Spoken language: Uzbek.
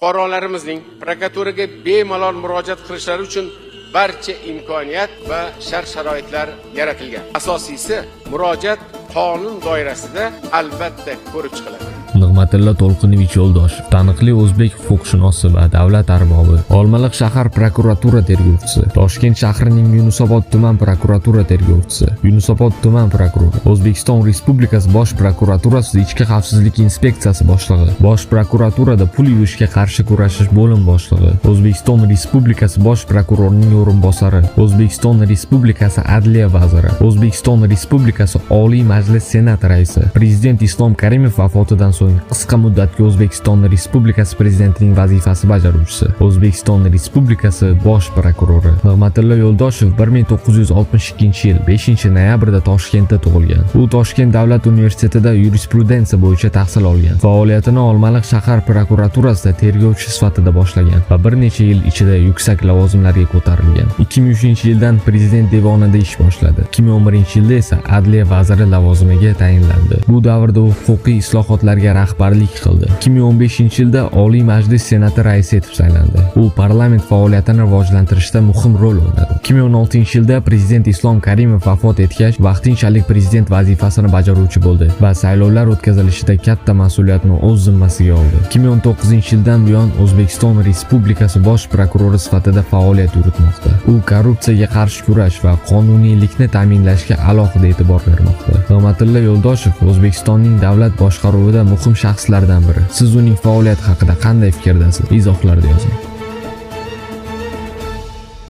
fuqarolarimizning prokuraturaga bemalol murojaat qilishlari uchun barcha imkoniyat va shart-sharoitlar yaratilgan. Asosiysi, murojaat qonun doirasida albatta ko'rib chiqiladi. Nig'matilla To'lqinovich Yo'ldoshev, taniqli o'zbek huquqshunosi va davlat arbobi, Olmaliq shahar prokuratura tergovchisi, Toshkent shahrining Yunusobod tuman prokuratura tergovchisi, Yunusobod tuman prokurori, O'zbekiston Respublikasi Bosh prokuraturasi Ichki xavfsizlik inspeksiyasi boshlig'i, Bosh prokuraturada pul yuvishga qarshi kurashish bo'lim boshlig'i, O'zbekiston Respublikasi Bosh prokurorining o'rinbosari, O'zbekiston Respublikasi Adliya vaziri, O'zbekiston Respublikasi Oliy Majlis Senat raisi, Prezident Islom Karimov vafotidan so'ng qisqa muddatga O'zbekiston Respublikasi prezidentining vazifasi bajaruvchisi, O'zbekiston Respublikasi bosh prokurori Nig'matilla Yo'ldoshev 1962-yil 5-noyabrda Toshkentda tug'ilgan. U Toshkent davlat universitetida yurisprudensiya bo'yicha tahsil olgan. Faoliyatini Olmaliq shahar prokuraturasida tergovchi sifatida boshlagan va bir necha yil ichida yuksak lavozimlarga ko'tarilgan. 2003-yildan prezident devonida ish boshladi. 2011-yilda esa adliya vaziri lavozimiga tayinlandi. Bu davrda u huquqiy islohotlarga rahbarlik qildi. 2015-yilda Oliy Majlis Senati raisi etib saylandi. U parlament faoliyatini rivojlantirishda muhim rol o'ynadi. 2016-yilda prezident Islom Karimov vafot etgach, vaqtinchalik prezident vazifasini bajaruvchi bo'ldi va saylovlar o'tkazilishida katta mas'uliyatni o'z zimmasiga oldi. 2019-yildan buyon O'zbekiston Respublikasi bosh prokurori sifatida faoliyat yuritmoqda. U korrupsiyaga qarshi kurash va qonuniylikni ta'minlashga alohida e'tibor bermoqda. Nig'matilla Yo'ldoshev O'zbekistonning davlat boshqaruvida muhim shaxslardan biri. Siz uning faoliyati haqida qanday fikrdasiz? Izohlarda yozing.